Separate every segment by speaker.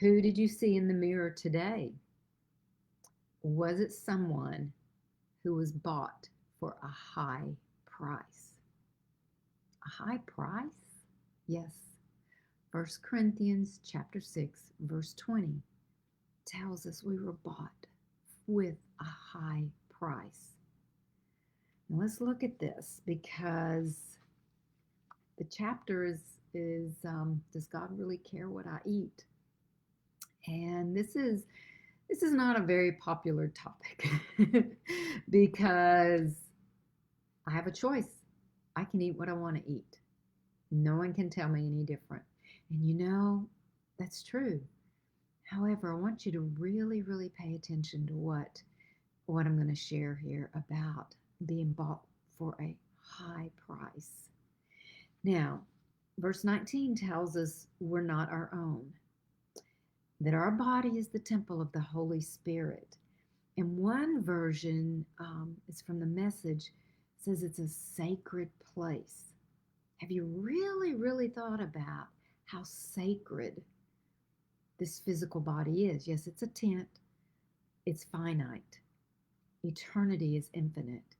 Speaker 1: Who did you see in the mirror today? Was it someone who was bought for a high price? A high price? Yes. 1 Corinthians chapter 6, verse 20 tells us we were bought with a high price. Now let's look at this, because the chapter is does God really care what I eat? And this is not a very popular topic because I have a choice. I can eat what I want to eat. No one can tell me any different. And that's true. However, I want you to really, really pay attention to what I'm going to share here about being bought for a high price. Now, verse 19 tells us we're not our own, that our body is the temple of the Holy Spirit. And one version is from the Message, says it's a sacred place. Have you really, really thought about how sacred this physical body is? Yes, it's a tent. It's finite. Eternity is infinite.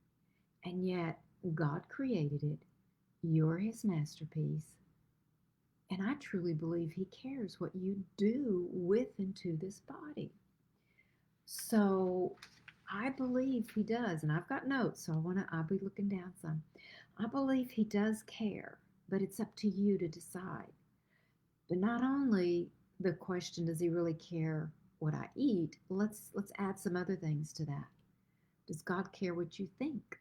Speaker 1: And yet, God created it. You're His masterpiece. And I truly believe He cares what you do with and to this body. So I believe He does. And I've got notes, so I'll be looking down some. I believe He does care, but it's up to you to decide. But not only the question, does He really care what I eat? Let's add some other things to that. Does God care what you think?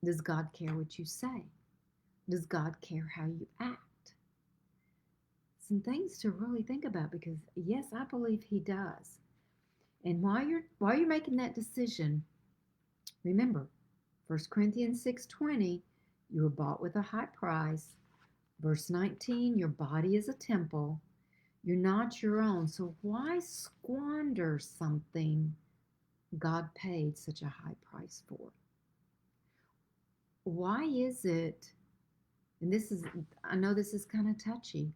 Speaker 1: Does God care what you say? Does God care how you act? Some things to really think about, because yes, I believe He does. And while you're making that decision, remember 1 Corinthians 6:20, you were bought with a high price. Verse 19, your body is a temple. You're not your own. So why squander something God paid such a high price for? Why is it, and I know this is kind of touchy,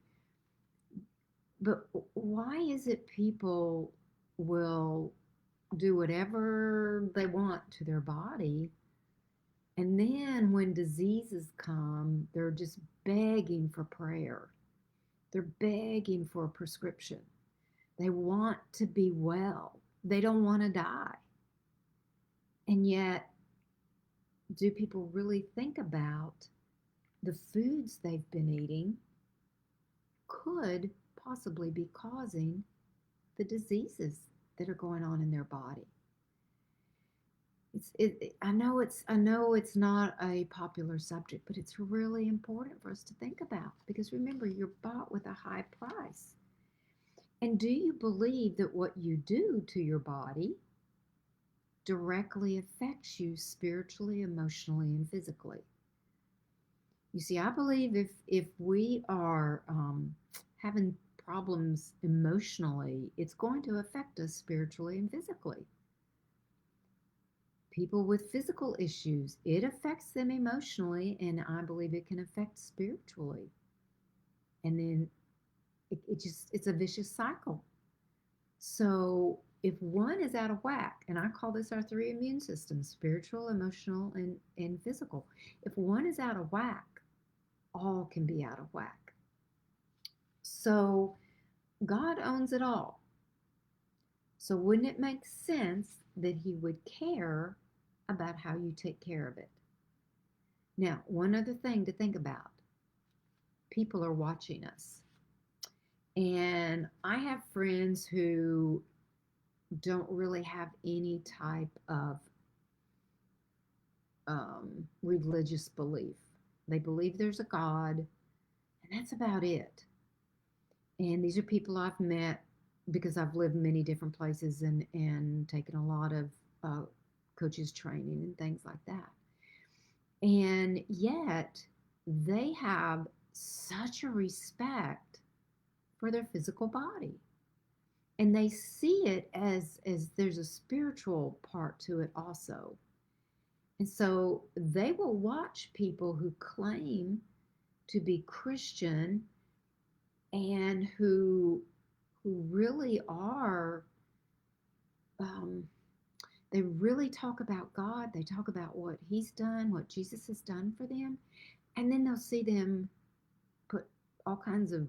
Speaker 1: but why is it people will do whatever they want to their body, and then when diseases come, they're just begging for prayer. They're begging for a prescription. They want to be well. They don't want to die. And yet, do people really think about the foods they've been eating could possibly be causing the diseases that are going on in their body? I know it's not a popular subject, but it's really important for us to think about, because remember, you're bought with a high price. And do you believe that what you do to your body directly affects you spiritually, emotionally, and physically? You see, I believe if we are having problems emotionally, it's going to affect us spiritually and physically. People with physical issues, it affects them emotionally, and I believe it can affect spiritually. And then it's a vicious cycle. So if one is out of whack, and I call this our three immune systems: spiritual, emotional, and physical. If one is out of whack, all can be out of whack. So God owns it all. So wouldn't it make sense that He would care about how you take care of it? Now, one other thing to think about: people are watching us. And I have friends who don't really have any type of religious belief. They believe there's a God, and that's about it. And these are people I've met because I've lived in many different places and taken a lot of coaches training and things like that. And yet they have such a respect for their physical body. And they see it as there's a spiritual part to it also. And so they will watch people who claim to be Christian and who who really are, um, they really talk about God. They talk about what He's done, what Jesus has done for them. And then they'll see them put all kinds of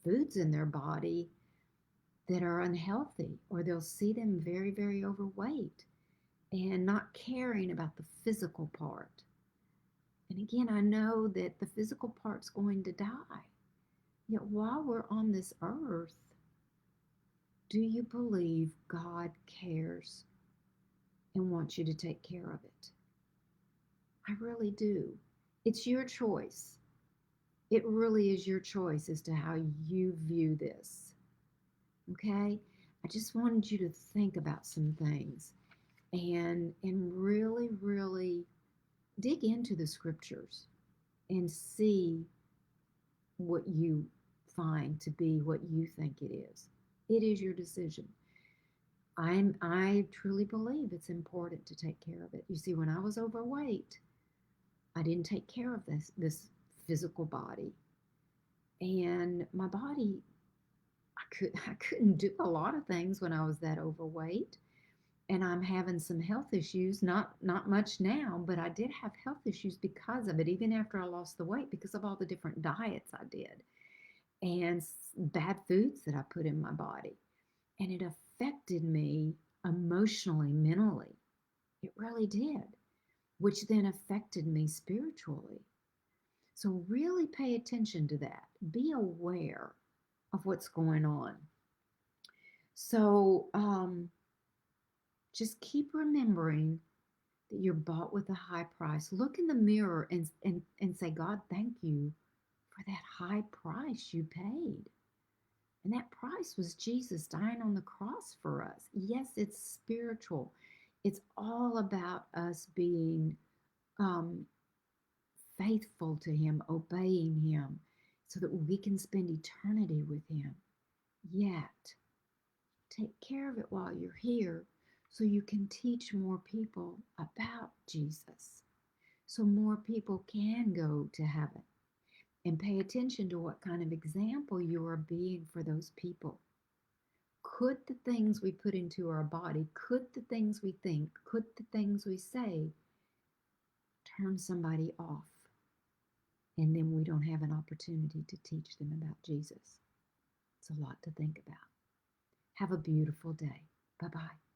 Speaker 1: foods in their body that are unhealthy, or they'll see them very, very overweight and not caring about the physical part. And again, I know that the physical part's going to die. Yet while we're on this earth, do you believe God cares and wants you to take care of it? I really do. It's your choice. It really is your choice as to how you view this. Okay? I just wanted you to think about some things and really, really dig into the scriptures and see what you find to be what you think it is. It is your decision. I truly believe it's important to take care of it. You see, when I was overweight, I didn't take care of this physical body. And my body, I couldn't do a lot of things when I was that overweight. And I'm having some health issues, not much now, but I did have health issues because of it, even after I lost the weight, because of all the different diets I did and bad foods that I put in my body. And it affected me emotionally, mentally. It really did, which then affected me spiritually. So really pay attention to that. Be aware of what's going on. So just keep remembering that you're bought with a high price. Look in the mirror and say, God, thank you for that high price you paid. And that price was Jesus dying on the cross for us. Yes, it's spiritual. It's all about us being um, faithful to Him, obeying Him, so that we can spend eternity with Him. Yet, take care of it while you're here so you can teach more people about Jesus, so more people can go to heaven. And pay attention to what kind of example you are being for those people. Could the things we put into our body, could the things we think, could the things we say turn somebody off? And then we don't have an opportunity to teach them about Jesus. It's a lot to think about. Have a beautiful day. Bye bye.